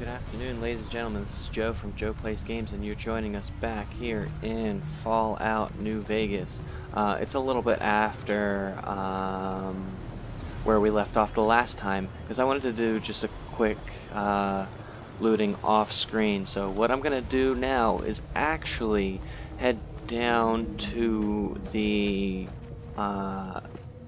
Good afternoon, ladies and gentlemen. This is Joe from Joe Plays Games, and you're joining us back here in Fallout New Vegas. It's a little bit after where we left off the last time, because I wanted to do just a quick looting off screen. So what I'm going to do now is actually head down to the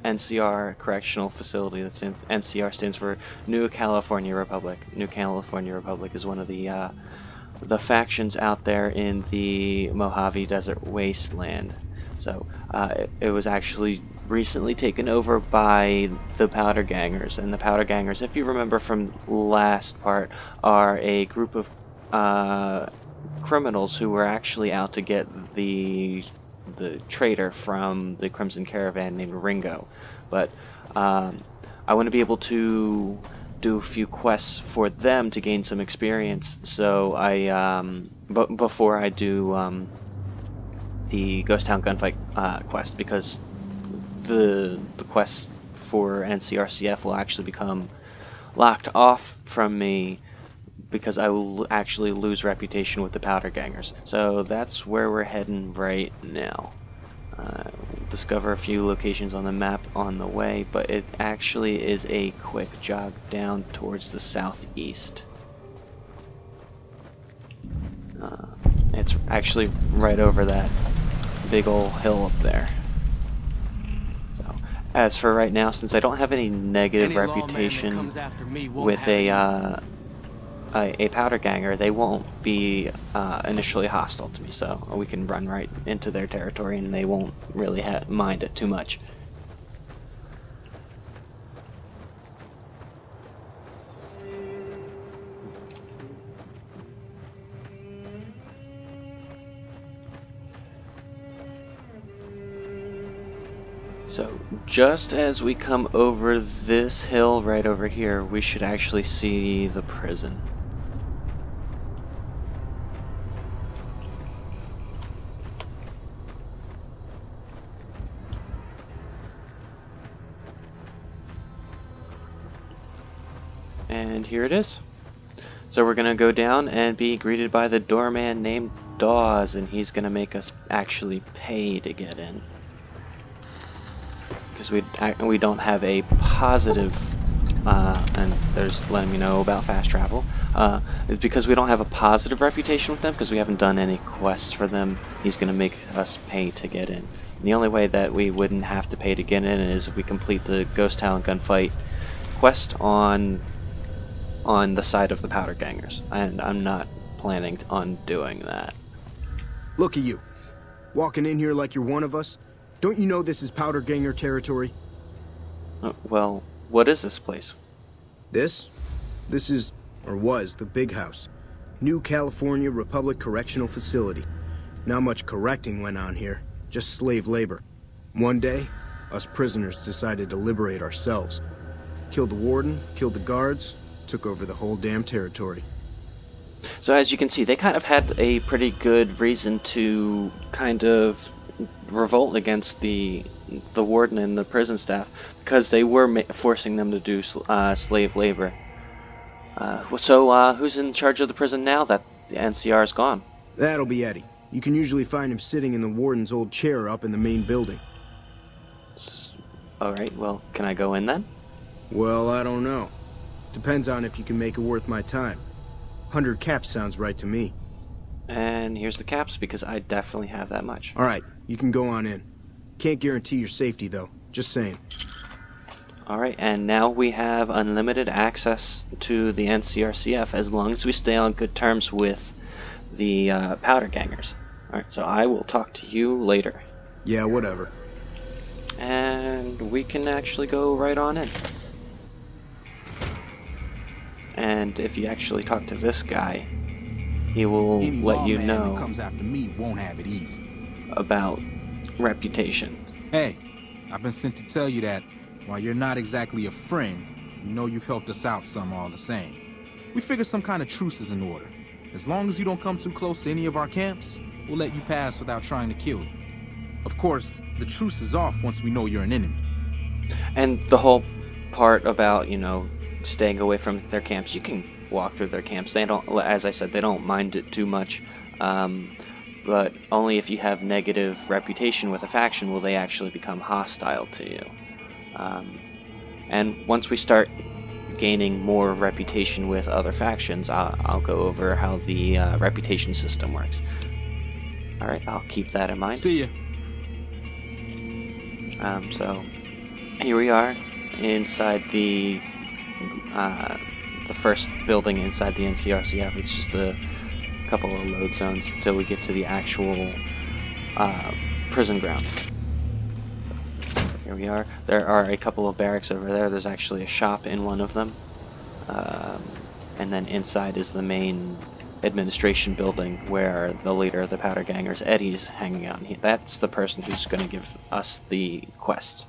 NCR correctional facility. That's in NCR stands for New California Republic. New California Republic is one of the factions out there in the Mojave Desert Wasteland. So it was actually recently taken over by the Powder Gangers, and the Powder Gangers, if you remember from last part, are a group of criminals who were actually out to get the traitor from the Crimson Caravan named Ringo. But I want to be able to do a few quests for them to gain some experience. So but before I do the Ghost Town Gunfight quest, because the quest for NCRCF will actually become locked off from me because I will actually lose reputation with the Powder Gangers. So that's where we're heading right now. Discover a few locations on the map on the way, but it actually is a quick jog down towards the southeast. It's actually right over that big old hill up there. So, as for right now, since I don't have any negative reputation with a Powder Ganger, they won't be initially hostile to me, so we can run right into their territory and they won't really mind it too much. So just as we come over this hill right over here, we should actually see the prison. And here it is. So we're gonna go down and be greeted by the doorman named Dawes, and he's gonna make us actually pay to get in. Because we don't have a positive, and there's letting me know about fast travel. It's because we don't have a positive reputation with them, because we haven't done any quests for them. He's gonna make us pay to get in. And the only way that we wouldn't have to pay to get in is if we complete the Ghost Town Gunfight quest on the side of the Powder Gangers, and I'm not planning on doing that. Look at you, walking in here like you're one of us. Don't you know this is Powder Ganger territory? Well, what is this place? This is, or was, the Big House. New California Republic Correctional Facility. Not much correcting went on here, just slave labor. One day, us prisoners decided to liberate ourselves. Killed the warden, killed the guards, took over the whole damn territory. So as you can see, they kind of had a pretty good reason to kind of revolt against the warden and the prison staff, because they were forcing them to do slave labor. So who's in charge of the prison now that the NCR is gone? That'll be Eddie. You can usually find him sitting in the warden's old chair up in the main building. Alright, well, can I go in then? Well, I don't know. Depends on if you can make it worth my time. 100 caps sounds right to me. And here's the caps, because I definitely have that much. Alright, you can go on in. Can't guarantee your safety, though. Just saying. Alright, and now we have unlimited access to the NCRCF as long as we stay on good terms with the Powder Gangers. Alright, so I will talk to you later. Yeah, whatever. And we can actually go right on in. And if you actually talk to this guy, he will let you know comes after me won't have it easy. About reputation. Hey, I've been sent to tell you that while you're not exactly a friend, you know you've helped us out some all the same. We figured some kind of truce is in order. As long as you don't come too close to any of our camps, we'll let you pass without trying to kill you. Of course, the truce is off once we know you're an enemy. And the whole part about, you know, staying away from their camps. You can walk through their camps. They don't, as I said, they don't mind it too much. But only if you have negative reputation with a faction will they actually become hostile to you. And once we start gaining more reputation with other factions, I'll go over how the reputation system works. Alright, I'll keep that in mind. See ya. So here we are inside the first building inside the NCRCF. It's just a couple of load zones until we get to the actual prison ground. Here we are. There are a couple of barracks over there. There's actually a shop in one of them. And then inside is the main administration building where the leader of the Powder Gangers, Eddie's hanging out. That's the person who's going to give us the quest.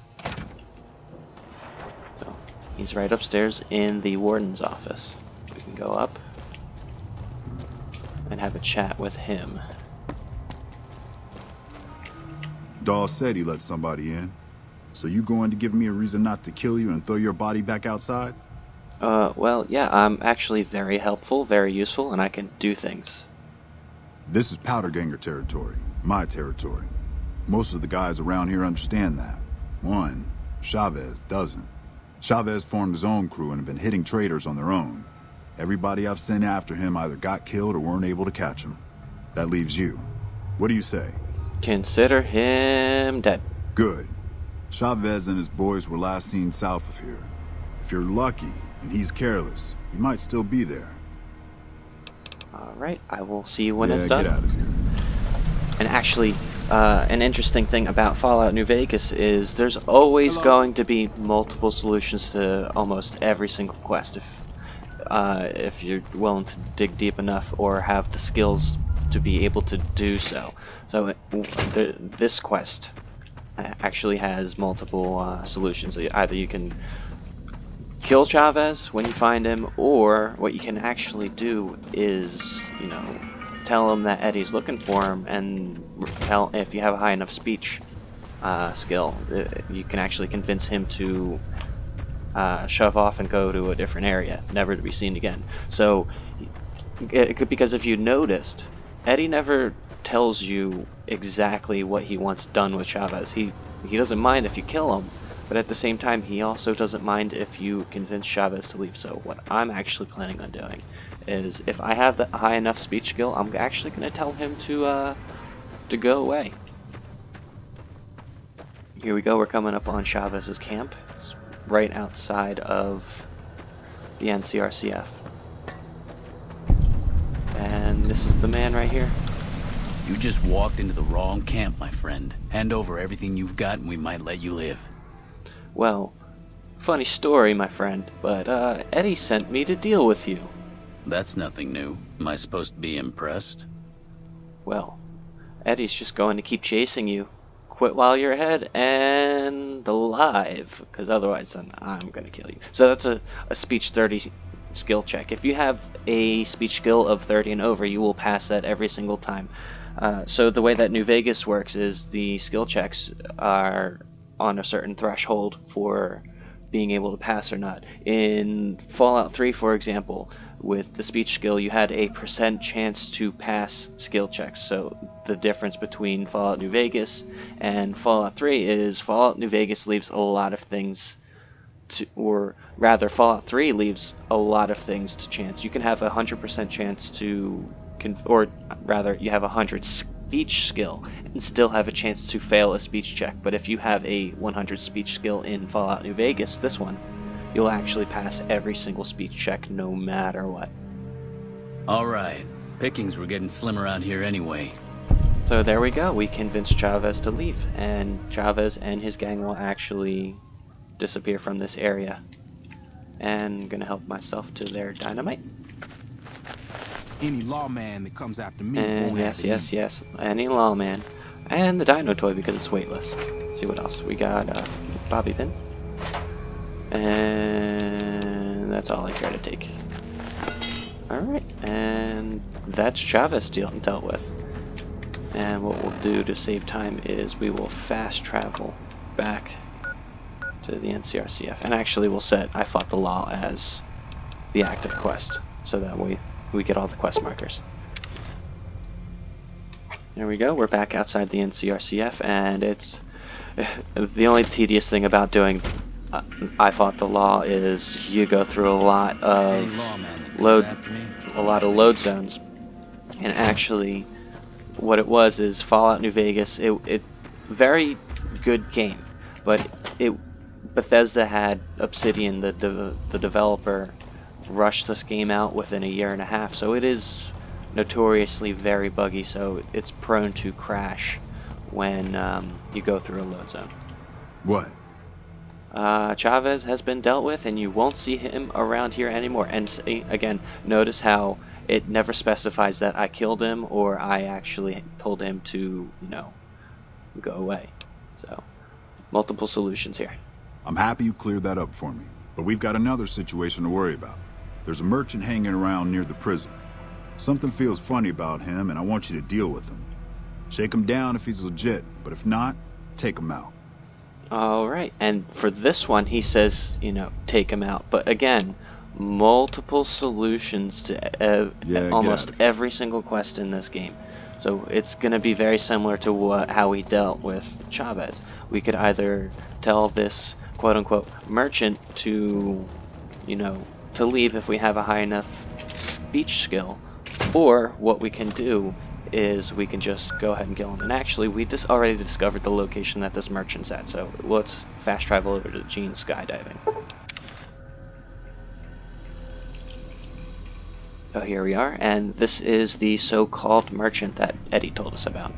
So he's right upstairs in the warden's office. We can go up and have a chat with him. Dawes said he let somebody in. So you going to give me a reason not to kill you and throw your body back outside? Well, yeah, I'm actually very helpful, very useful, and I can do things. This is Powder Ganger territory, my territory. Most of the guys around here understand that. One, Chavez doesn't. Chavez formed his own crew and have been hitting traitors on their own. Everybody I've sent after him either got killed or weren't able to catch him. That leaves you. What do you say? Consider him dead. Good. Chavez and his boys were last seen south of here. If you're lucky, and he's careless, he might still be there. Alright, I will see you when it's done. Get out of here. And actually, an interesting thing about Fallout New Vegas is there's always going to be multiple solutions to almost every single quest if you're willing to dig deep enough or have the skills to be able to do so. So this quest actually has multiple solutions. Either you can kill Chavez when you find him, or what you can actually do is, you know, tell him that Eddie's looking for him, and tell if you have a high enough speech skill, you can actually convince him to shove off and go to a different area, never to be seen again. So, because if you noticed, Eddie never tells you exactly what he wants done with Chavez. He doesn't mind if you kill him, but at the same time, he also doesn't mind if you convince Chavez to leave. So what I'm actually planning on doing is, if I have the high enough speech skill, I'm actually going to tell him to go away. Here we go. We're coming up on Chavez's camp. It's right outside of the NCRCF. And this is the man right here. You just walked into the wrong camp, my friend. Hand over everything you've got and we might let you live. Well, funny story, my friend, but Eddie sent me to deal with you. That's nothing new. Am I supposed to be impressed? Well, Eddie's just going to keep chasing you. Quit while you're ahead and alive, because otherwise then I'm going to kill you. So that's a speech 30 skill check. If you have a speech skill of 30 and over, you will pass that every single time. So the way that New Vegas works is the skill checks are on a certain threshold for being able to pass or not. In Fallout 3, for example, with the speech skill, you had a % chance to pass skill checks. So the difference between Fallout New Vegas and Fallout 3 is Fallout New Vegas leaves a lot of things to, or rather Fallout 3 leaves a lot of things to chance. You can have a 100% chance to, or rather you have 100 speech skill and still have a chance to fail a speech check. But if you have a 100 speech skill in Fallout New Vegas, this one, you'll actually pass every single speech check no matter what. Alright, pickings were getting slim around here anyway. So there we go, we convinced Chavez to leave, and Chavez and his gang will actually disappear from this area. And I'm gonna help myself to their dynamite. Any lawman that comes after me And won't have it easy. yes, any lawman. And the dino toy because it's weightless. Let's see what else. We got bobby pin. And that's all I care to take. Alright, and that's Chavez dealt with. And what we'll do to save time is we will fast travel back to the NCRCF. And actually we'll set I Fought the Law as the active quest, so that we get all the quest markers. There we go, we're back outside the NCRCF, and it's the only tedious thing about doing I Fought the Law is you go through a lot of load zones. And actually what it was is Fallout New Vegas, it very good game, but Bethesda had Obsidian, the developer, rush this game out within a year and a half, so it is notoriously very buggy, so it's prone to crash when you go through a load zone. What? Chavez has been dealt with, and you won't see him around here anymore. And again, notice how it never specifies that I killed him or I actually told him to, you know, go away. So, multiple solutions here. I'm happy you cleared that up for me, but we've got another situation to worry about. There's a merchant hanging around near the prison. Something feels funny about him, and I want you to deal with him. Shake him down if he's legit, but if not, take him out. Alright, and for this one he says, you know, take him out. But again, multiple solutions to almost every single quest in this game. So it's going to be very similar to how we dealt with Chavez. We could either tell this quote-unquote merchant to, you know, to leave if we have a high enough speech skill, or what we can do is we can just go ahead and kill him. And actually, we just already discovered the location that this merchant's at, so let's fast travel over to Gene skydiving. So here we are, and this is the so-called merchant that Eddie told us about.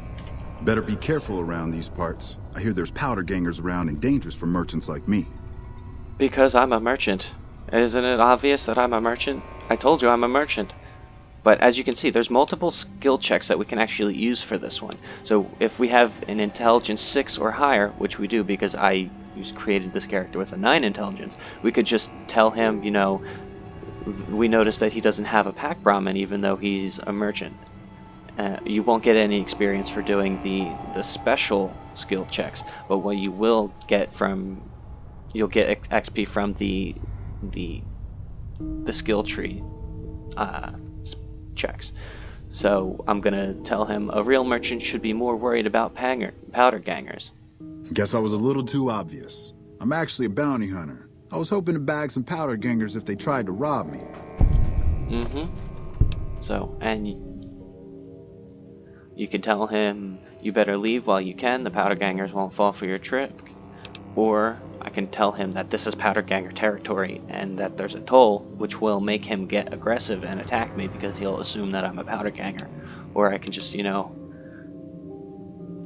Better be careful around these parts. I hear there's powder gangers around and dangerous for merchants like me. Because I'm a merchant. Isn't it obvious that I'm a merchant? I told you I'm a merchant. But as you can see, there's multiple skill checks that we can actually use for this one. So if we have an intelligence 6 or higher, which we do because I created this character with a 9 intelligence, we could just tell him, you know, we notice that he doesn't have a pack Brahmin even though he's a merchant. You won't get any experience for doing the special skill checks, but what you will get from, you'll get XP from the skill tree checks. So I'm gonna tell him a real merchant should be more worried about powder gangers. Guess I was a little too obvious. I'm actually a bounty hunter. I was hoping to bag some powder gangers if they tried to rob me. So, and you can tell him you better leave while you can, the powder gangers won't fall for your trick. Or I can tell him that this is powder ganger territory and that there's a toll, which will make him get aggressive and attack me because he'll assume that I'm a powder ganger. Or I can just, you know,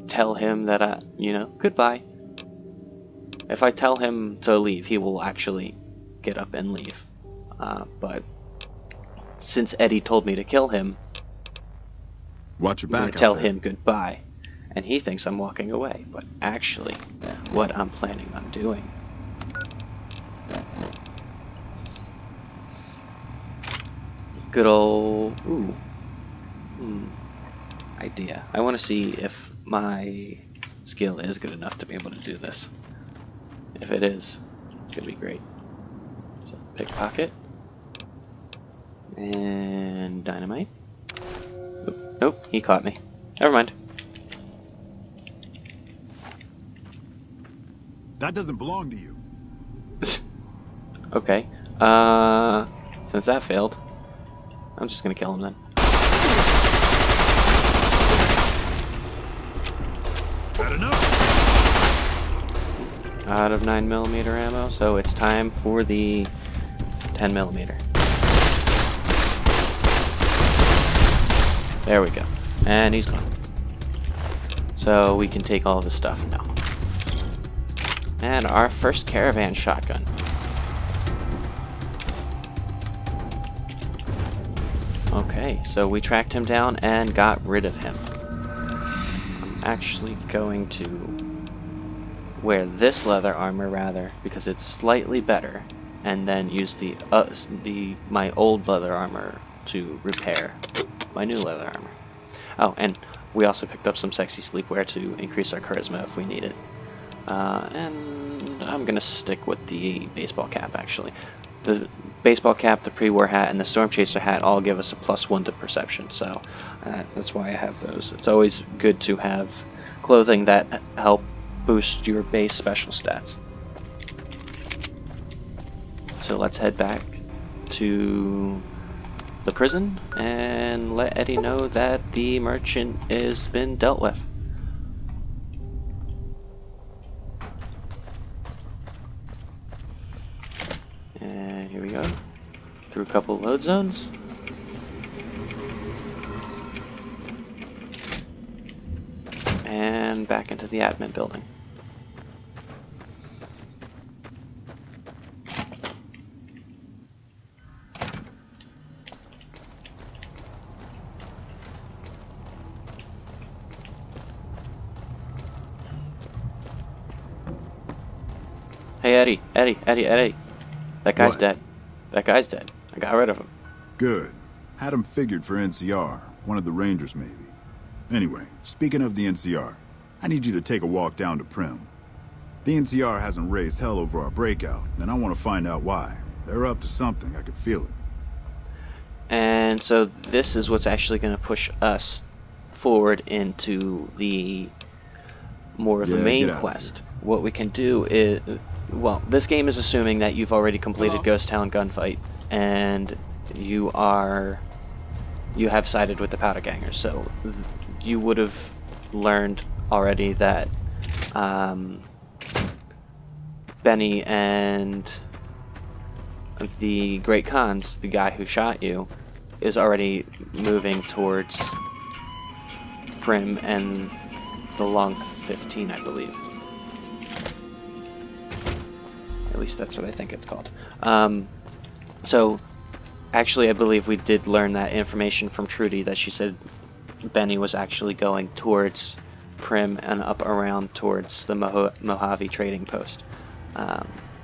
tell him that goodbye. If I tell him to leave, he will actually get up and leave. But since Eddie told me to kill him, watch your back. I'm gonna tell him goodbye. And he thinks I'm walking away, but actually, what I'm planning on doing. Good old idea. I want to see if my skill is good enough to be able to do this. If it is, it's gonna be great. So pickpocket and dynamite. Nope, he caught me. Never mind. That doesn't belong to you. Okay. Since that failed, I'm just gonna kill him then. Had enough. Out of 9mm ammo, so it's time for the 10mm. There we go. And he's gone. So we can take all of his stuff now. And our first caravan shotgun. Okay, so we tracked him down and got rid of him. I'm actually going to wear this leather armor rather, because it's slightly better, and then use my old leather armor to repair my new leather armor. Oh, and we also picked up some sexy sleepwear to increase our charisma if we need it. And I'm gonna stick with the baseball cap, actually. The baseball cap, the pre-war hat, and the storm chaser hat all give us a +1 to perception, so that's why I have those. It's always good to have clothing that help boost your base special stats. So let's head back to the prison and let Eddie know that the merchant has been dealt with. And here we go, through a couple load zones. And back into the admin building. Hey Eddie. That guy's What? dead. That guy's dead. I got rid of him. Good. Had him figured for NCR, one of the Rangers maybe. Anyway, speaking of the NCR, I need you to take a walk down to Prim. The NCR hasn't raised hell over our breakout, and I want to find out why. They're up to something, I could feel it. And so this is what's actually going to push us forward into the more of the Yeah, main get out of quest. What we can do is, well, this game is assuming that you've already completed Ghost Town Gunfight and you have sided with the Powder Gangers. So you would have learned already that Benny and the Great Khans, the guy who shot you, is already moving towards Prim and the Long 15, I believe. At least that's what I think it's called. So, actually, I believe we did learn that information from Trudy, that she said Benny was actually going towards Prim and up around towards the Mojave trading post.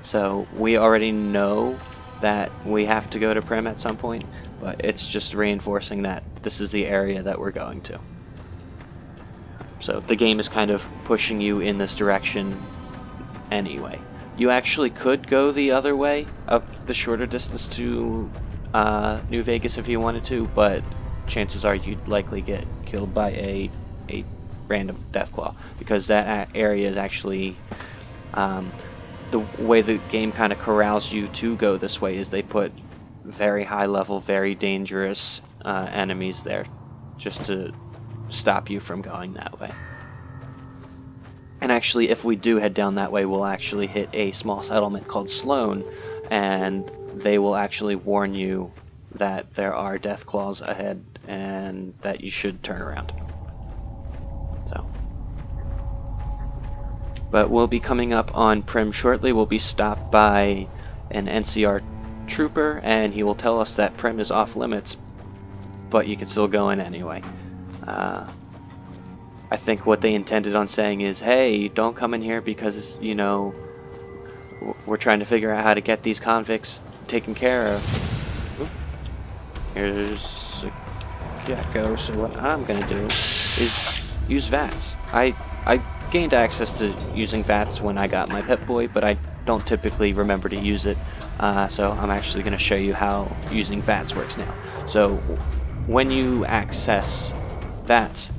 So we already know that we have to go to Prim at some point, but it's just reinforcing that this is the area that we're going to. So the game is kind of pushing you in this direction anyway. You actually could go the other way, up the shorter distance to New Vegas if you wanted to, but chances are you'd likely get killed by a random Deathclaw, because that area is actually the way the game kind of corrals you to go this way is they put very high level, very dangerous enemies there just to stop you from going that way. And actually, if we do head down that way, we'll actually hit a small settlement called Sloan, and they will actually warn you that there are Deathclaws ahead and that you should turn around. So, but we'll be coming up on Prim shortly. We'll be stopped by an NCR trooper, and he will tell us that Prim is off limits, but you can still go in anyway. I think what they intended on saying is, hey, don't come in here because, you know, we're trying to figure out how to get these convicts taken care of. Oop. Here's a gecko, so what I'm going to do is use VATS. I gained access to using VATS when I got my Pip-Boy, but I don't typically remember to use it, so I'm actually going to show you how using VATS works now. So when you access VATS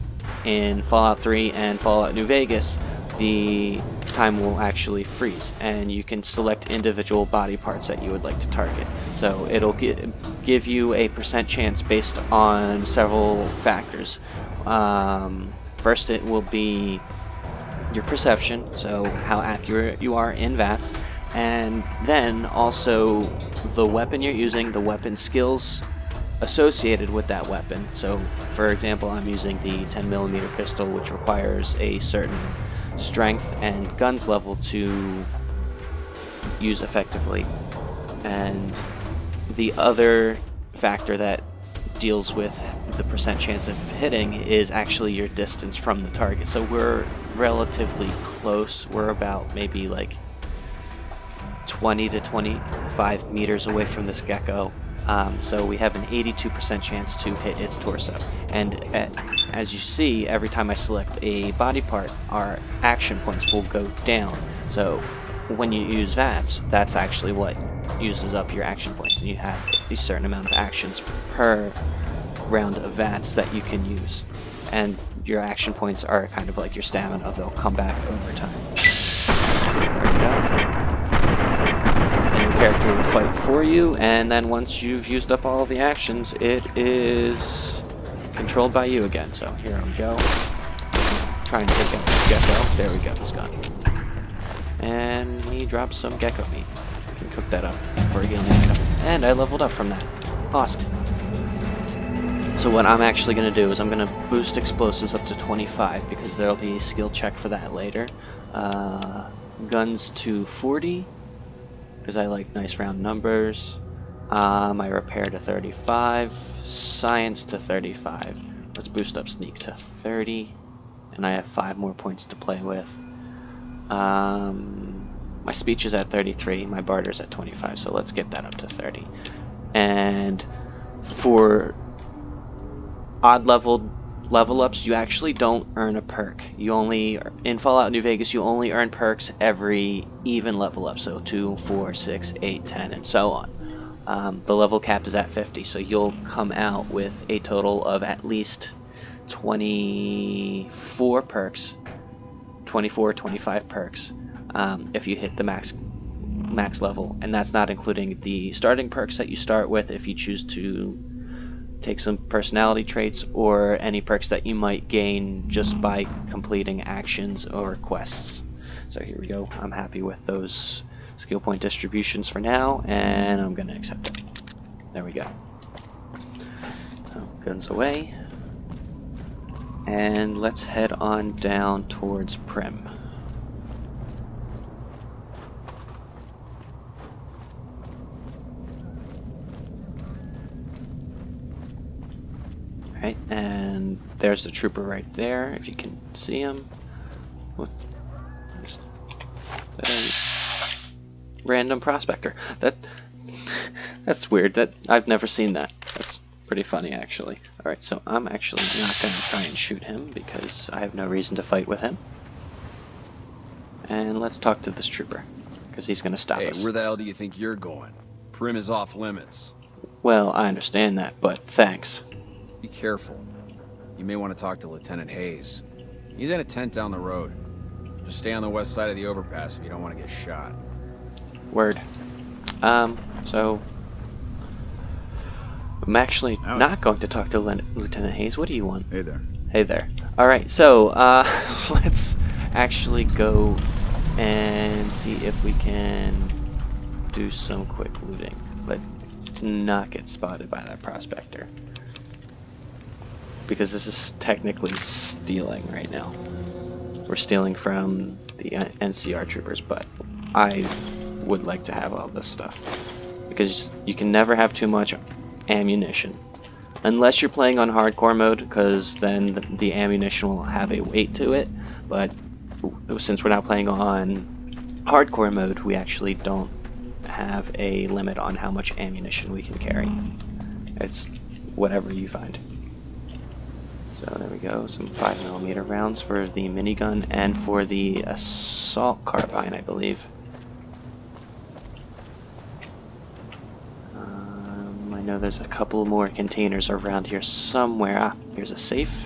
in Fallout 3 and Fallout New Vegas, the time will actually freeze, and you can select individual body parts that you would like to target. So it'll give you a % chance based on several factors. First, it will be your perception, so how accurate you are in VATS, and then also the weapon you're using, the weapon skills associated with that weapon. So for example, I'm using the 10mm pistol, which requires a certain strength and guns level to use effectively, and the other factor that deals with the % chance of hitting is actually your distance from the target. So we're relatively close. We're about maybe like 20 to 25 meters away from this gecko, So we have an 82% chance to hit its torso. And as you see, every time I select a body part, our action points will go down. So when you use VATS, that's actually what uses up your action points. And you have a certain amount of actions per round of VATS that you can use. And your action points are kind of like your stamina. They'll come back over time. There you go. And your character will fight for you, and then once you've used up all of the actions, it is controlled by you again. So here we go. Try and take out this gecko. There we go, he's gone. And he drops some gecko meat. You can cook that up for a healing item. And I leveled up from that. Awesome. So what I'm actually going to do is I'm going to boost explosives up to 25 because there'll be a skill check for that later. Guns to 40 because I like nice round numbers. My repair to 35. Science to 35. Let's boost up sneak to 30. And I have 5 more points to play with. My speech is at 33. My barter's at 25. So let's get that up to 30. And for odd level ups, you actually don't earn a perk. You only, in Fallout New Vegas, you only earn perks every even level up, so 2, 4, 6, 8, 10, and so on. The level cap is at 50, so you'll come out with a total of at least 24 perks, 24, 25 perks, if you hit the max level, and that's not including the starting perks that you start with if you choose to take some personality traits or any perks that you might gain just by completing actions or quests. So here we go. I'm happy with those skill point distributions for now, and I'm going to accept it. There we go. So, guns away. And let's head on down towards Primm. Right, and there's the trooper right there, if you can see him. What? Random prospector. That's weird. That I've never seen that. That's pretty funny, actually. Alright, so I'm actually not going to try and shoot him because I have no reason to fight with him. And let's talk to this trooper, because he's going to stop us. Hey, where the hell do you think you're going? Primm is off limits. Well, I understand that, but thanks. Be careful. You may want to talk to Lieutenant Hayes. He's in a tent down the road. Just stay on the west side of the overpass if you don't want to get shot. Word. So I'm actually not going to talk to Lieutenant Hayes. What do you want? Hey there. Hey there. Alright, so let's actually go and see if we can do some quick looting. Let's not get spotted by that prospector, because this is technically stealing right now. We're stealing from the NCR troopers, but I would like to have all this stuff, because you can never have too much ammunition. Unless you're playing on hardcore mode, because then the ammunition will have a weight to it, but since we're not playing on hardcore mode, we actually don't have a limit on how much ammunition we can carry. It's whatever you find. So there we go, some 5mm rounds for the minigun and for the assault carbine, I believe. I know there's a couple more containers around here somewhere. Ah, here's a safe.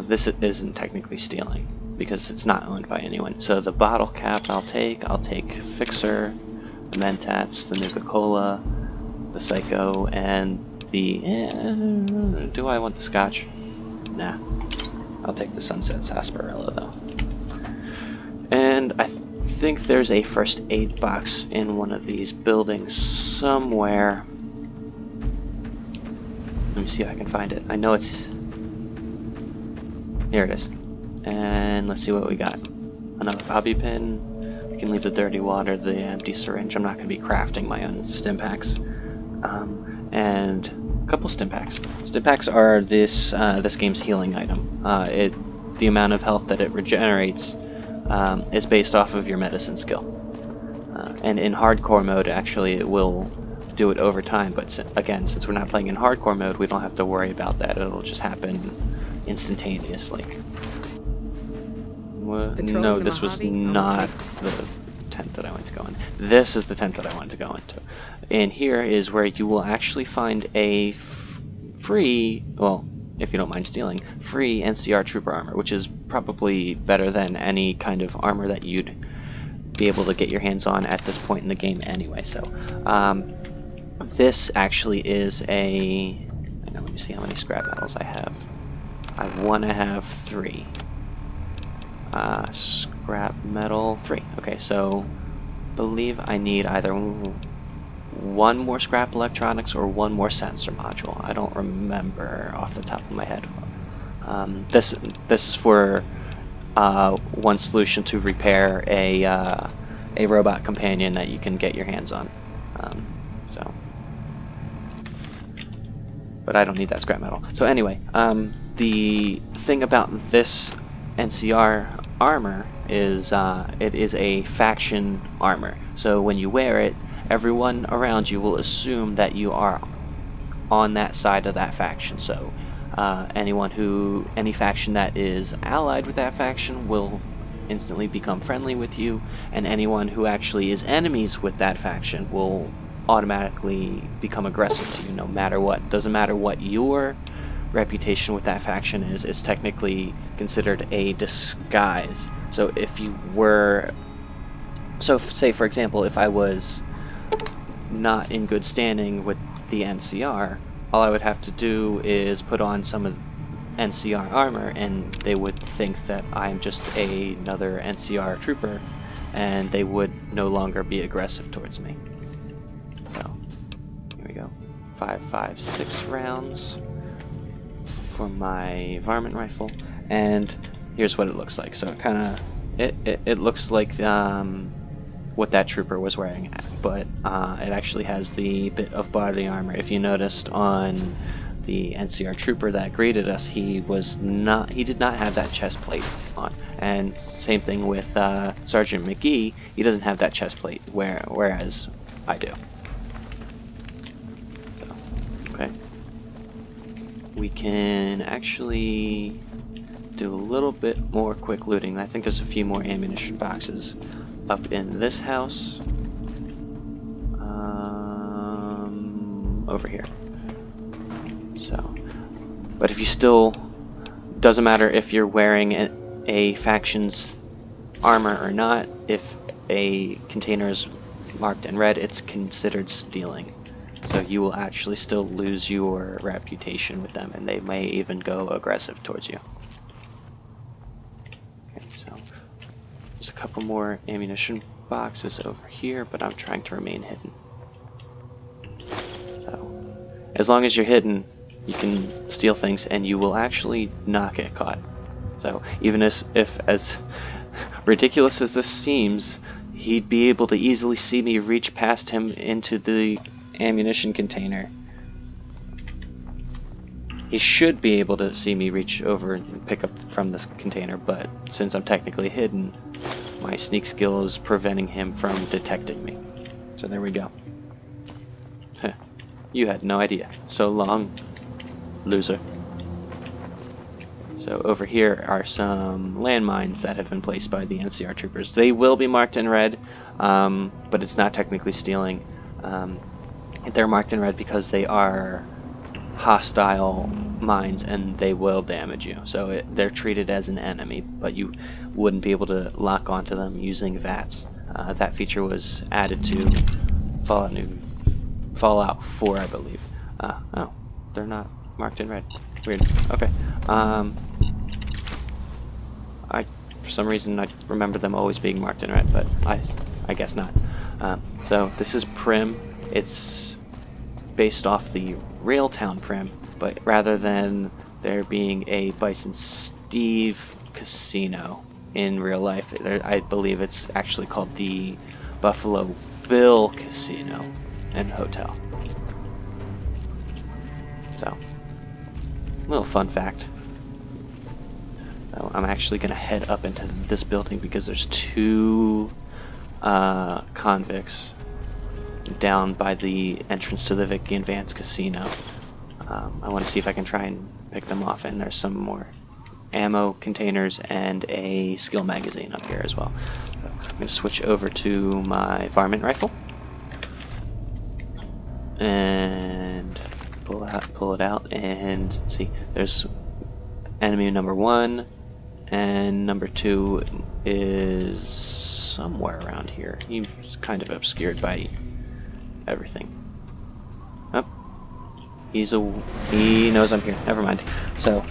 This isn't technically stealing because it's not owned by anyone. So the bottle cap I'll take Fixer, the Mentats, the Nuka-Cola, the Psycho, and the... do I want the Scotch? Nah. I'll take the Sunset Sarsaparilla though. And I think there's a first aid box in one of these buildings somewhere. Let me see if I can find it. I know it's... here it is. And let's see what we got. Another bobby pin. We can leave the dirty water, the empty syringe. I'm not going to be crafting my own stim packs. And a couple stim packs. Stim packs are this game's healing item. The amount of health that it regenerates is based off of your medicine skill. And in hardcore mode, actually, it will do it over time, but again, since we're not playing in hardcore mode, we don't have to worry about that. It'll just happen instantaneously. Patrolling No, the this was Mojave? not the tent that I wanted to go in. This is the tent that I wanted to go into. And here is where you will actually find a free, well, if you don't mind stealing, free NCR Trooper armor, which is probably better than any kind of armor that you'd be able to get your hands on at this point in the game anyway. So this actually is a, hang on, let me see how many scrap metals I have. I want to have 3. Scrap metal 3. Okay, so believe I need either 1 more scrap electronics or 1 more sensor module. I don't remember off the top of my head. This is for one solution to repair a robot companion that you can get your hands on. But I don't need that scrap metal. So anyway, the thing about this NCR armor is it is a faction armor. So when you wear it, everyone around you will assume that you are on that side of that faction. So any faction that is allied with that faction will instantly become friendly with you, and anyone who actually is enemies with that faction will automatically become aggressive to you no matter what. Doesn't matter what your reputation with that faction is, it's technically considered a disguise. So if you were, say for example, if I was not in good standing with the NCR, all I would have to do is put on some of NCR armor and they would think that I'm just another NCR trooper, and they would no longer be aggressive towards me. So here we go, 6 rounds for my varmint rifle, and here's what it looks like. So it looks like what that trooper was wearing, but it actually has the bit of body armor. If you noticed on the NCR trooper that greeted us, he did not have that chest plate on, and same thing with Sergeant McGee. He doesn't have that chest plate, whereas I do. So, okay, we can actually do a little bit more quick looting. I think there's a few more ammunition boxes up in this house, over here. So, but if you still, doesn't matter if you're wearing a faction's armor or not, if a container is marked in red, it's considered stealing. So you will actually still lose your reputation with them, and they may even go aggressive towards you. Okay, so there's a couple more ammunition boxes over here, but I'm trying to remain hidden. So as long as you're hidden, you can steal things and you will actually not get caught. So even if as ridiculous as this seems, he'd be able to easily see me reach past him into the ammunition container. He should be able to see me reach over and pick up from this container, but since I'm technically hidden, my sneak skill is preventing him from detecting me. So there we go. You had no idea. So long, loser. So over here are some landmines that have been placed by the NCR troopers. They will be marked in red, but it's not technically stealing. They're marked in red because they are hostile mines and they will damage you. So they're treated as an enemy, but you wouldn't be able to lock onto them using VATS. That feature was added to Fallout 4, I believe. Oh, they're not marked in red. Weird. Okay. For some reason I remember them always being marked in red, but I guess not. So this is Primm. It's based off the Railtown Primm, but rather than there being a Bison Steve casino in real life, I believe it's actually called the Buffalo Bill Casino and Hotel. So, little fun fact. So I'm actually going to head up into this building because there's 2 convicts down by the entrance to the Vicky and Vance Casino. I want to see if I can try and pick them off, and there's some more ammo containers and a skill magazine up here as well. So I'm going to switch over to my varmint rifle and pull it out, and see, there's enemy number 1, and number 2 is somewhere around here. He's kind of obscured by everything. Oh, he knows I'm here. Never mind. So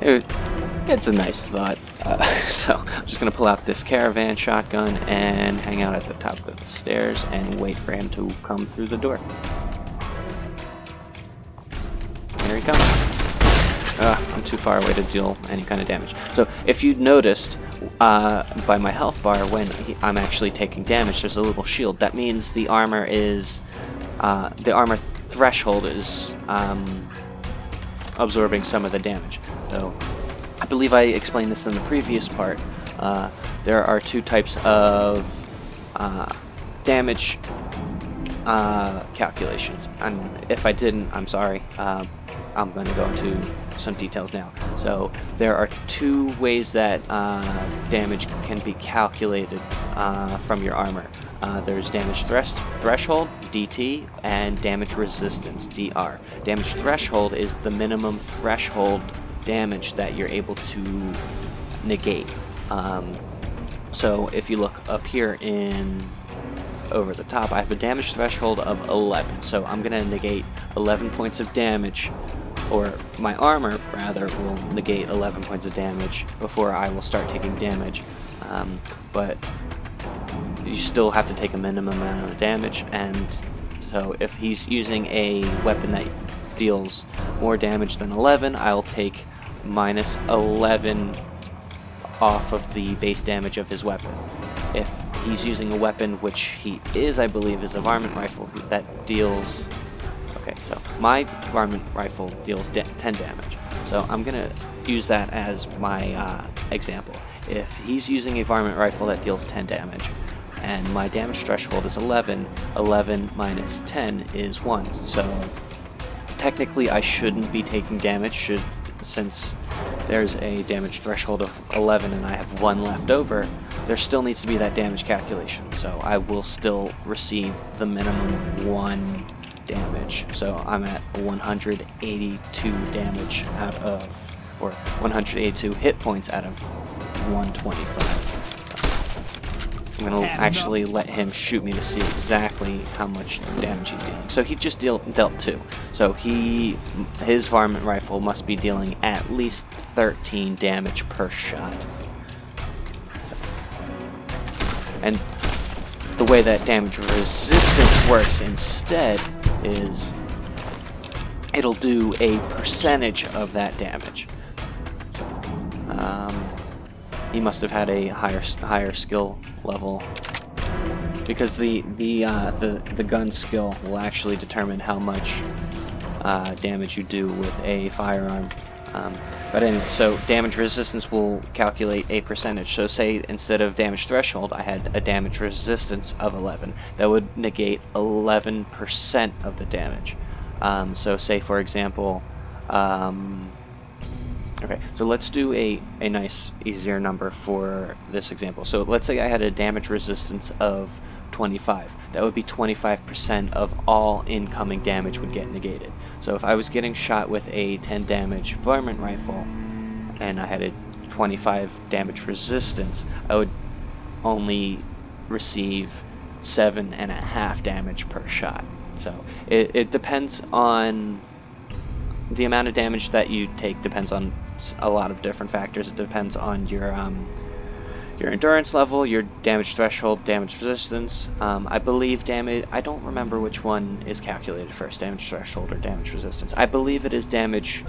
it's a nice thought. So I'm just gonna pull out this caravan shotgun and hang out at the top of the stairs and wait for him to come through the door. Here he comes. I'm too far away to deal any kind of damage. So if you noticed by my health bar, when I'm actually taking damage, there's a little shield. That means the armor is the armor threshold is absorbing some of the damage. So I believe I explained this in the previous part. There are 2 types of damage calculations, and if I didn't, I'm sorry. I'm going to go into some details now. So there are 2 ways that damage can be calculated from your armor. There's damage threshold, DT, and damage resistance, DR. Damage threshold is the minimum threshold damage that you're able to negate. So if you look up here over the top, I have a damage threshold of 11. So I'm going to negate 11 points of damage, or my armor rather will negate 11 points of damage before I will start taking damage. But you still have to take a minimum amount of damage, and so if he's using a weapon that deals more damage than 11, I'll take minus 11 off of the base damage of his weapon. If he's using a weapon, which he is, I believe, is a varmint rifle that deals... Okay, so my varmint rifle deals 10 damage, so I'm gonna use that as my example. If he's using a varmint rifle that deals 10 damage, and my damage threshold is 11, 11 minus 10 is 1, so technically I shouldn't be taking damage, since there's a damage threshold of 11 and I have 1 left over. There still needs to be that damage calculation, so I will still receive the minimum 1 damage. So I'm at 182 damage out of, or 182 hit points out of 125. I'm gonna actually let him shoot me to see exactly how much damage he's dealing. So he just dealt 2. So his varmint rifle must be dealing at least 13 damage per shot. And the way that damage resistance works instead is it'll do a percentage of that damage. He must have had a higher skill level, because the gun skill will actually determine how much damage you do with a firearm. But anyway, so damage resistance will calculate a percentage. So say instead of damage threshold, I had a damage resistance of 11. That would negate 11% of the damage. So say, for example, okay, so let's do a nice, easier number for this example. So let's say I had a damage resistance of 25. That would be 25% of all incoming damage would get negated. So if I was getting shot with a 10 damage varmint rifle and I had a 25 damage resistance, I would only receive 7.5 damage per shot. So it depends on the amount of damage that you take, depends on a lot of different factors. It depends on your endurance level, your damage threshold, damage resistance. I believe damage, I don't remember which one is calculated first, damage threshold or damage resistance. I believe it is damage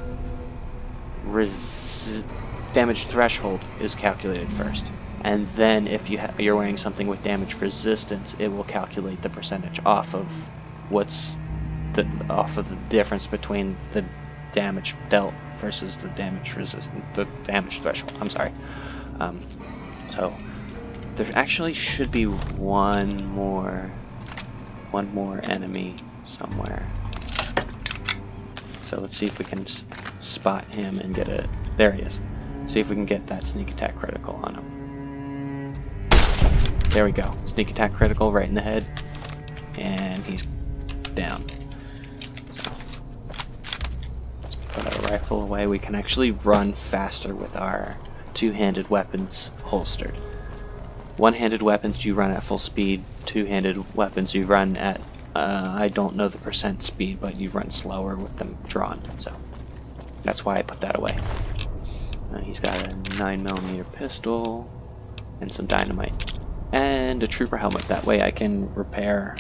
threshold is calculated first, and then if you're wearing something with damage resistance, it will calculate the percentage off of the difference between the damage dealt versus the damage threshold. I'm sorry. So there actually should be one more one more enemy somewhere. So let's see if we can spot him and get a... There he is. See if we can get that sneak attack critical on him. There we go. Sneak attack critical right in the head. And he's down. So let's put our rifle away. We can actually run faster with our two-handed weapons holstered. One-handed weapons you run at full speed. Two-handed weapons you run at, I don't know the % speed, but you run slower with them drawn. So that's why I put that away. He's got a 9mm pistol and some dynamite and a trooper helmet. That way I can repair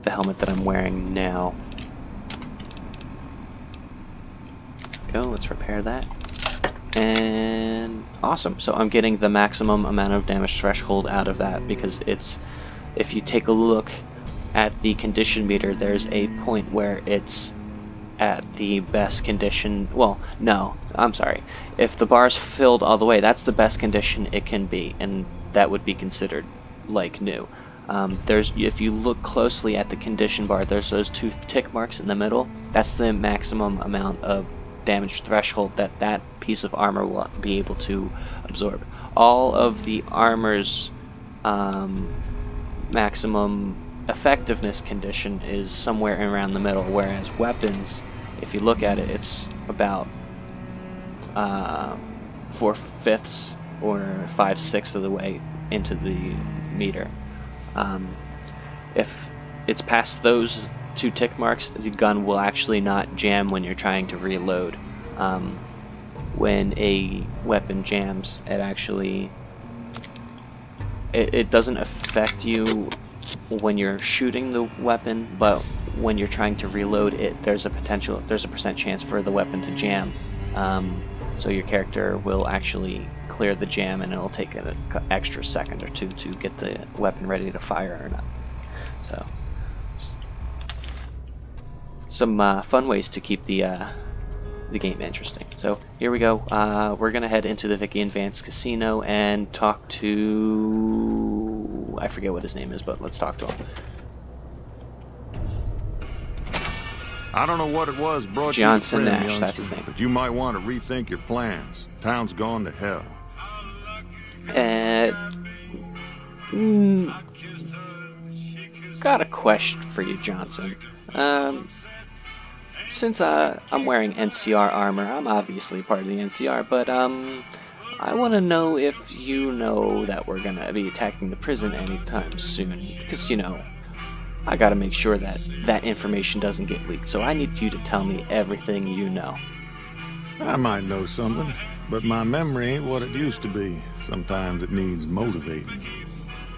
the helmet that I'm wearing now. Go, let's repair that. And awesome. So I'm getting the maximum amount of damage threshold out of that because it's, if you take a look at the condition meter, there's a point where it's at the best condition. Well, no, I'm sorry. If the bar's filled all the way, that's the best condition it can be, and that would be considered like new. If you look closely at the condition bar, there's those 2 tick marks in the middle. That's the maximum amount of damage threshold that that piece of armor will be able to absorb. All of the armor's maximum effectiveness condition is somewhere around the middle, whereas weapons, if you look at it, it's about 4/5 or 5/6 of the way into the meter. If it's past those 2 tick marks, the gun will actually not jam when you're trying to reload. When a weapon jams, it actually it doesn't affect you when you're shooting the weapon, but when you're trying to reload it, there's a % chance for the weapon to jam. So your character will actually clear the jam, and it'll take an extra second or 2 to get the weapon ready to fire or not. So some fun ways to keep the game interesting. So here we go. We're gonna head into the Vicky and Vance Casino and talk to, I forget what his name is, but let's talk to him. I don't know what it was brought Johnson you to Primm, Nash, that's his youngster, name. but you might want to rethink your plans. Town's gone to hell. Got a question for you, Johnson. Since I'm wearing NCR armor, I'm obviously part of the NCR, but I want to know if you know that we're gonna be attacking the prison anytime soon, because you know, I gotta make sure that that information doesn't get leaked, so I need you to tell me everything you know. I might know something, but my memory ain't what it used to be. Sometimes it needs motivating.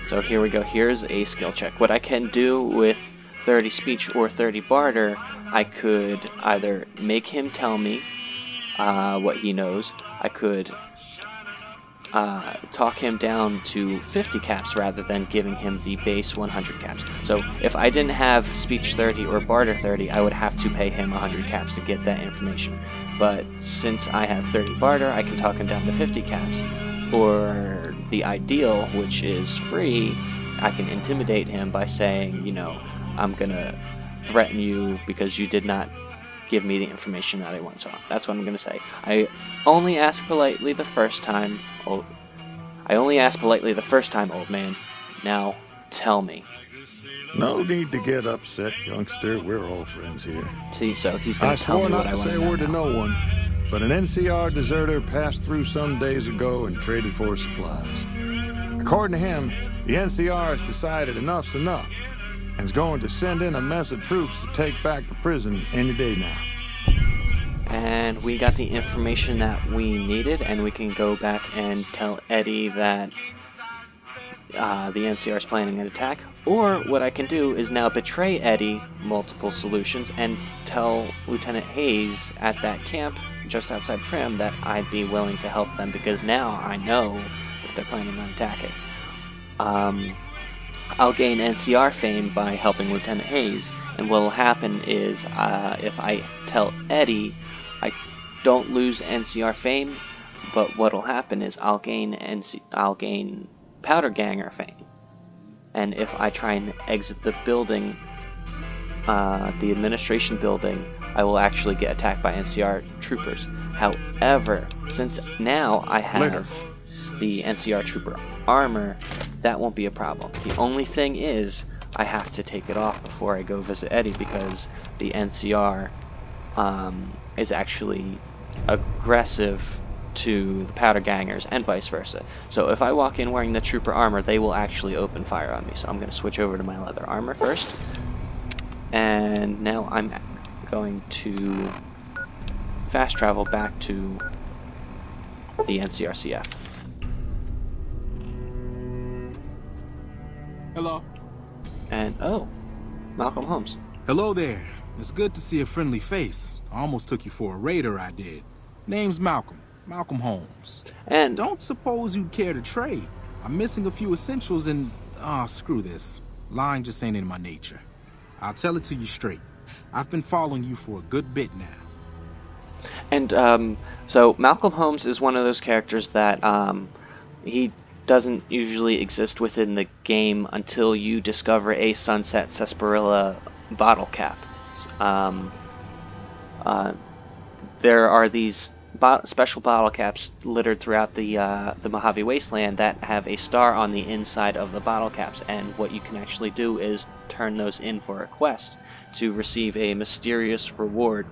So here we go. Here's a skill check. What I can do with 30 speech or 30 barter, I could either make him tell me what he knows. I could talk him down to 50 caps rather than giving him the base 100 caps. So if I didn't have speech 30 or barter 30, I would have to pay him 100 caps to get that information. But since I have 30 barter, I can talk him down to 50 caps. For the ideal, which is free, I can intimidate him by saying, you know, I'm gonna threaten you because you did not give me the information that I want. So that's what I'm gonna say. I only ask politely the first time, old man. Now tell me. No need to get upset, youngster. We're all friends here. See, so he's gonna I tell me swore what not I to want say to a know word to now. no one, but an NCR deserter passed through some days ago and traded for supplies. According to him, the NCR has decided enough's enough and is going to send in a mess of troops to take back the prison any day now. And we got the information that we needed, and we can go back and tell Eddie that the NCR is planning an attack. Or what I can do is now betray Eddie multiple solutions and tell Lieutenant Hayes at that camp just outside Primm that I'd be willing to help them, because now I know that they're planning on attacking. I'll gain NCR fame by helping Lieutenant Hayes, and what'll happen is if I tell Eddie, I don't lose NCR fame, but what'll happen is I'll gain Powder Ganger fame. And if I try and exit the building the administration building, I will actually get attacked by NCR troopers. However, since now I have the NCR trooper armor, that won't be a problem. The only thing is, I have to take it off before I go visit Eddie, because the NCR is actually aggressive to the powder gangers and vice versa. So if I walk in wearing the trooper armor, they will actually open fire on me. So I'm going to switch over to my leather armor first. And now I'm going to fast travel back to the NCRCF. Hello. And oh, Malcolm Holmes. Hello there. It's good to see a friendly face. I almost took you for a raider, I did. Name's Malcolm. Malcolm Holmes. And Don't suppose you'd care to trade. I'm missing a few essentials and... screw this. Lying just ain't in my nature. I'll tell it to you straight. I've been following you for a good bit now. And so Malcolm Holmes is one of those characters that he doesn't usually exist within the game until you discover a Sunset Sarsaparilla bottle cap. There are these special bottle caps littered throughout the Mojave Wasteland that have a star on the inside of the bottle caps, and what you can actually do is turn those in for a quest to receive a mysterious reward.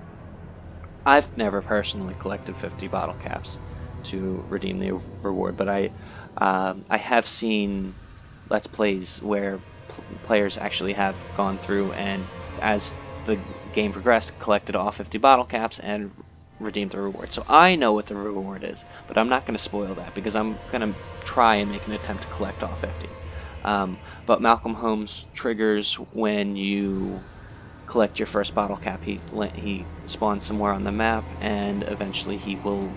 I've never personally collected 50 bottle caps to redeem the reward, but I have seen Let's Plays where players actually have gone through and, as the game progressed, collected all 50 bottle caps and redeemed the reward. So I know what the reward is, but I'm not going to spoil that because I'm going to try and make an attempt to collect all 50. But Malcolm Holmes triggers when you collect your first bottle cap. He spawns somewhere on the map, and eventually he will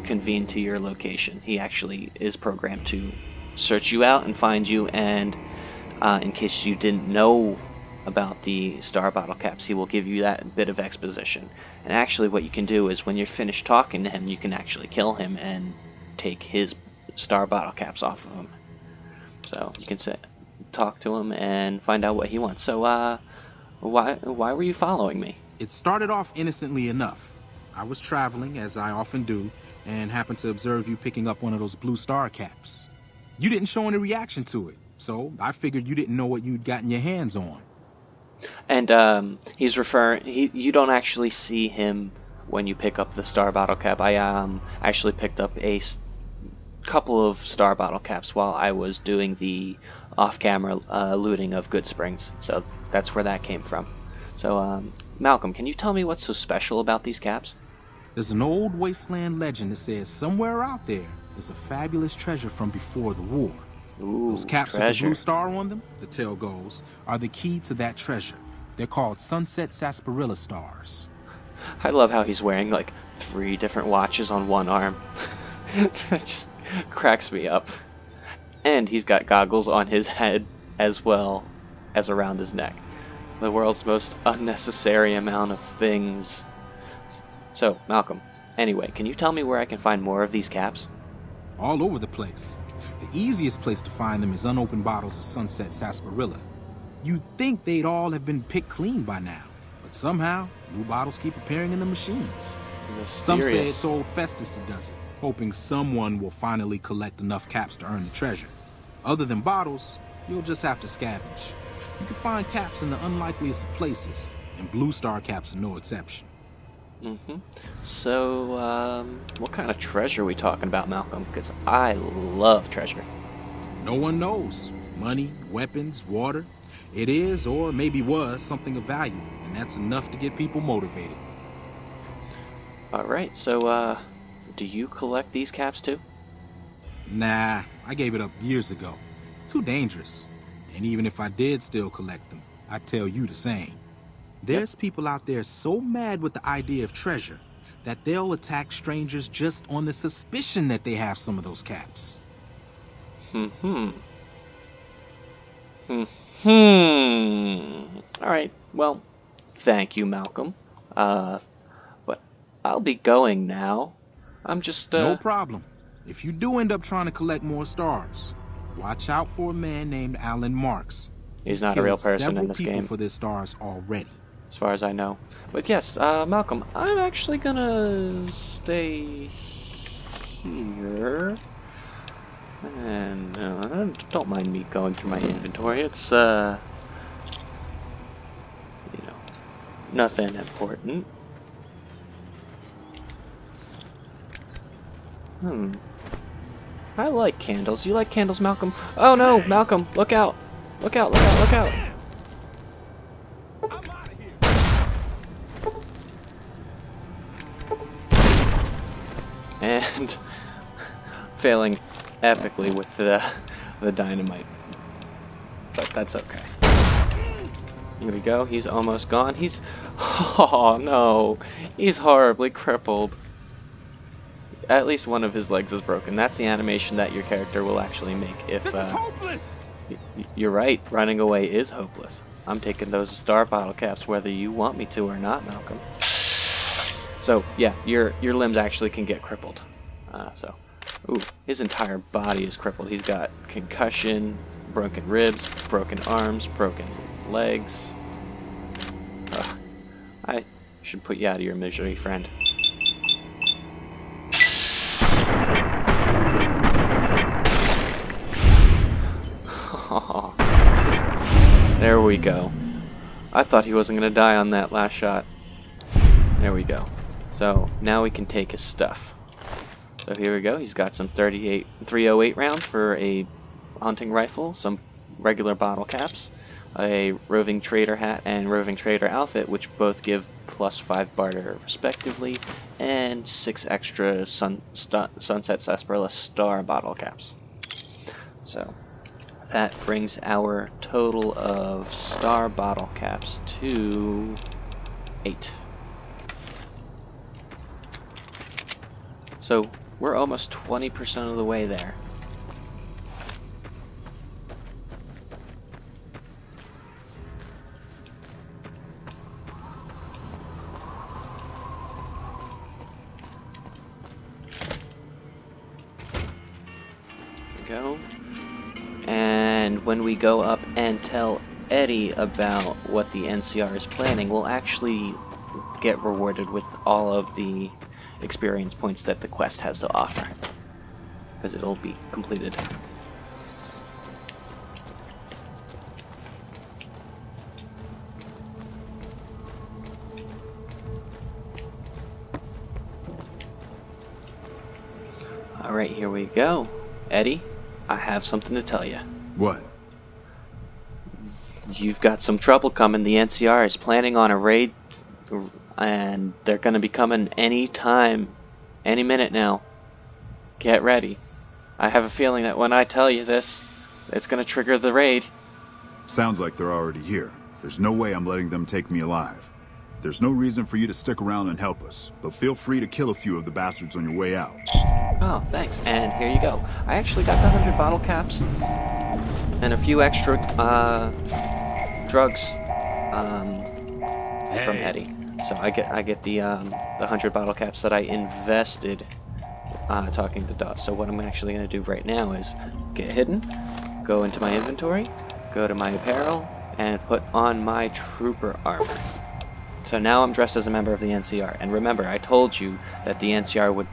convene to your location. He actually is programmed to search you out and find you, and in case you didn't know about the star bottle caps, he will give you that bit of exposition. And actually what you can do is, when you're finished talking to him, you can actually kill him and take his star bottle caps off of him. So you can talk to him and find out what he wants. So why were you following me? It started off innocently enough. I was traveling, as I often do, and happened to observe you picking up one of those blue star caps. You didn't show any reaction to it, so I figured you didn't know what you'd gotten your hands on. And he's referring. You don't actually see him when you pick up the star bottle cap. I actually picked up a couple of star bottle caps while I was doing the off-camera looting of Goodsprings. So that's where that came from. So Malcolm, can you tell me what's so special about these caps? There's an old wasteland legend that says somewhere out there is a fabulous treasure from before the war. Ooh, Those caps with treasure. the blue star on them, the tale goes, are the key to that treasure. They're called Sunset Sarsaparilla stars. I love how he's wearing like 3 different watches on one arm. That just cracks me up. And he's got goggles on his head as well as around his neck. The world's most unnecessary amount of things. So, Malcolm, anyway, can you tell me where I can find more of these caps? All over the place. The easiest place to find them is unopened bottles of Sunset Sarsaparilla. You'd think they'd all have been picked clean by now, but somehow, new bottles keep appearing in the machines. Some say it's old Festus that does it, hoping someone will finally collect enough caps to earn the treasure. Other than bottles, you'll just have to scavenge. You can find caps in the unlikeliest of places, and blue star caps are no exception. So, what kind of treasure are we talking about, Malcolm? Because I love treasure. No one knows. Money, weapons, water. It is, or maybe was, something of value, and that's enough to get people motivated. Alright, so, do you collect these caps too? Nah, I gave it up years ago. Too dangerous. And even if I did still collect them, I'd tell you the same. There's people out there so mad with the idea of treasure that they'll attack strangers just on the suspicion that they have some of those caps. Alright, well, thank you, Malcolm. But I'll be going now. I'm just, No problem. If you do end up trying to collect more stars, watch out for a man named Alan Marks. He's not a real killed person in several this people game, for this stars already. as far as I know. But yes, Malcolm, I'm actually gonna stay here. And don't mind me going through my inventory. It's, nothing important. I like candles. You like candles, Malcolm? Oh no, Malcolm, look out! Look out, look out, look out! And failing epically with the dynamite. But that's okay. Here we go, he's almost gone. He's... Oh no! He's horribly crippled. At least one of his legs is broken. That's the animation that your character will actually make if... This is hopeless! You're right, running away is hopeless. I'm taking those star bottle caps whether you want me to or not, Malcolm. So, yeah, your limbs actually can get crippled. Ooh, his entire body is crippled. He's got concussion, broken ribs, broken arms, broken legs. Ugh. I should put you out of your misery, friend. There we go. I thought he wasn't going to die on that last shot. There we go. So, now we can take his stuff. So here we go. He's got some 308 rounds for a hunting rifle, some regular bottle caps, a roving trader hat and roving trader outfit, which both give +5 barter respectively, and 6 extra Sunset Sarsaparilla star bottle caps. So that brings our total of star bottle caps to 8. So we're almost 20% of the way there. Go. And when we go up and tell Eddie about what the NCR is planning, we'll actually get rewarded with all of the experience points that the quest has to offer, because it'll be completed. Alright, here we go. Eddie, I have something to tell you. What? You've got some trouble coming. The NCR is planning on a raid, and they're going to be coming any time, any minute now. Get ready. I have a feeling that when I tell you this, it's going to trigger the raid. Sounds like they're already here. There's no way I'm letting them take me alive. There's no reason for you to stick around and help us, but feel free to kill a few of the bastards on your way out. Oh, thanks. And here you go. I actually got the 100 bottle caps and a few extra drugs from Eddie. So I get the 100 bottle caps that I invested talking to Dawes. So what I'm actually going to do right now is get hidden, go into my inventory, go to my apparel, and put on my trooper armor. So now I'm dressed as a member of the NCR. And remember, I told you that the NCR would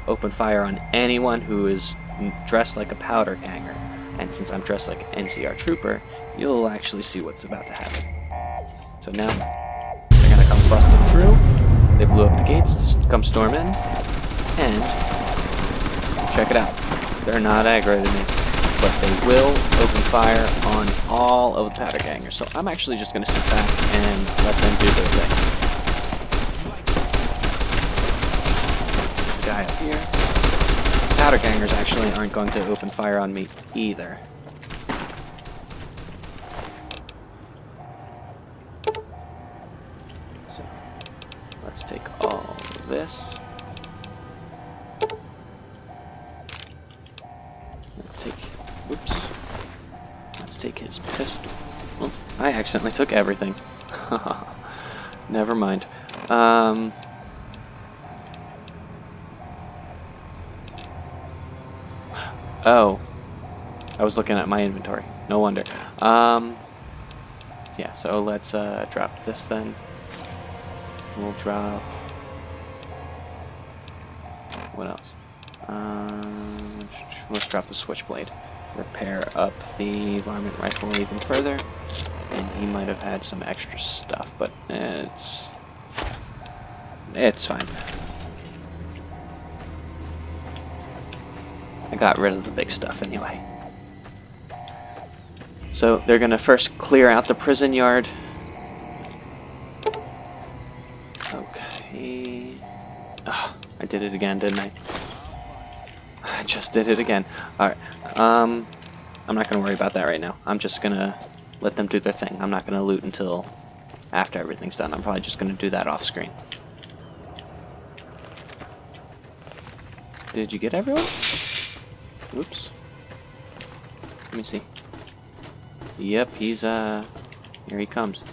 open fire on anyone who is dressed like a powder ganger. And since I'm dressed like an NCR trooper, you'll actually see what's about to happen. So now, they're gonna come busting through. They blew up the gates, come storm in, and check it out. They're not aggro to me, but they will open fire on all of the powder gangers. So I'm actually just gonna sit back and let them do their thing. There's a guy up here. Powder gangers actually aren't going to open fire on me either. So let's take all of this. Let's take his pistol. Oh, I accidentally took everything. Never mind. Oh, I was looking at my inventory. No wonder. Yeah, so let's drop this then. We'll drop... What else? Let's drop the switchblade. Repair up the varmint rifle even further. And he might have had some extra stuff, but it's fine. I got rid of the big stuff anyway. So they're gonna first clear out the prison yard. Okay. Oh, I did it again, didn't I? I just did it again. Alright. I'm not gonna worry about that right now. I'm just gonna let them do their thing. I'm not gonna loot until after everything's done. I'm probably just gonna do that off screen. Did you get everyone? Oops. Let me see. Yep, he's here he comes.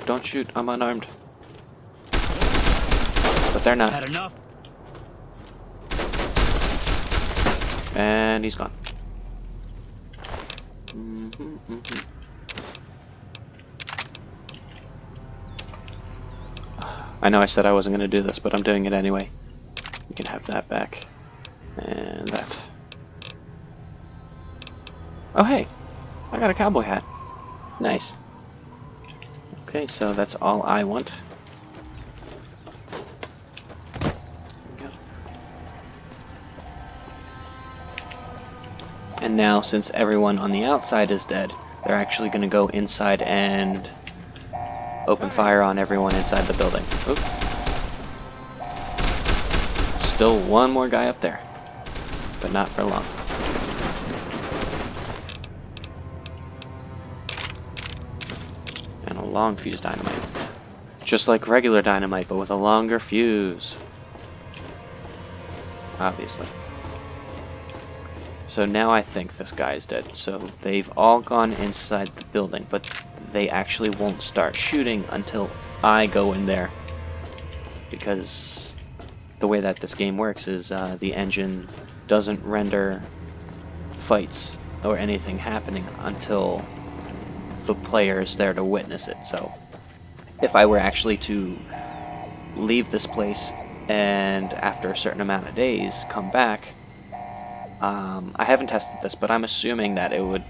Don't shoot, I'm unarmed. But they're not. Had enough? And he's gone. I know I said I wasn't going to do this, but I'm doing it anyway. You can have that back. And that. Oh hey! I got a cowboy hat. Nice. Okay, so that's all I want. There we go. And now, since everyone on the outside is dead, they're actually going to go inside and open fire on everyone inside the building. Oop. Still one more guy up there, but not for long. And a long fuse dynamite. Just like regular dynamite, but with a longer fuse. Obviously. So now I think this guy is dead. So they've all gone inside the building, but they actually won't start shooting until I go in there. Because the way that this game works is the engine doesn't render fights or anything happening until the player is there to witness it. So if I were actually to leave this place and after a certain amount of days come back, I haven't tested this, but I'm assuming that it would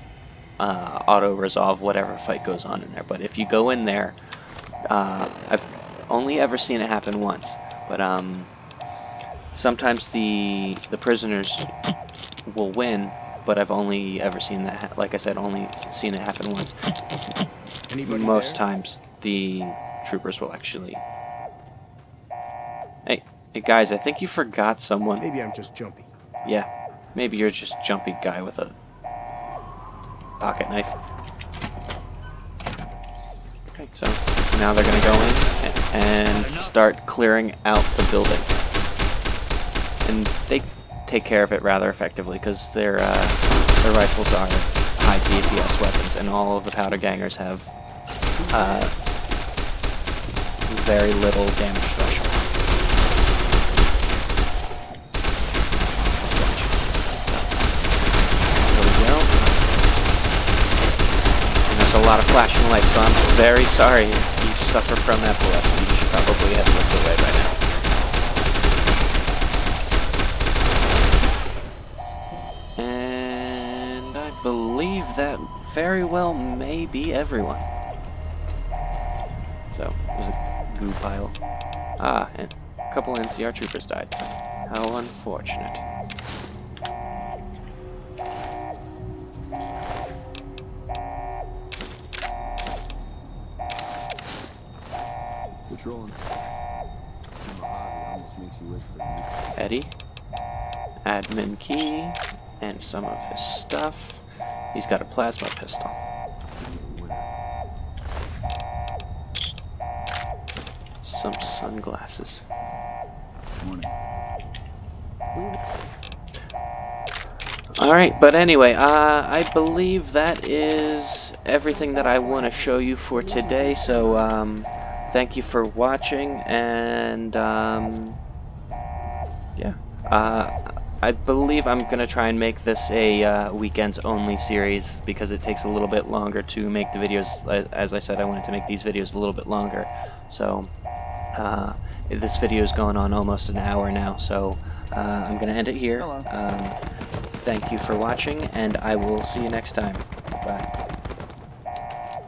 auto-resolve whatever fight goes on in there. But if you go in there, I've only ever seen it happen once, but sometimes the prisoners will win, but I've only ever seen that, like I said, only seen it happen once. Anybody Most there? times the troopers will actually... Hey guys, I think you forgot someone. Maybe I'm just jumpy. Yeah, maybe you're just jumpy guy with a pocket knife. Okay, so now they're gonna go in and start clearing out the building. And they take care of it rather effectively because their rifles are high DPS weapons, and all of the powder gangers have very little damage threshold. There we go. And there's a lot of flashing lights, so I'm very sorry if you suffer from epilepsy. You should probably have looked away by now. I believe that very well may be everyone. So, there's a goo pile. Ah, and a couple NCR troopers died. How unfortunate. Patrolling. Almost makes you wish for me. Eddie. Admin key. And some of his stuff. He's got a plasma pistol. Some sunglasses. Alright, but anyway, I believe that is everything that I want to show you for today, so thank you for watching, and yeah, I believe I'm going to try and make this a weekends only series because it takes a little bit longer to make the videos. As I said, I wanted to make these videos a little bit longer. So this video is going on almost an hour now, so I'm going to end it here. Thank you for watching, and I will see you next time. Bye.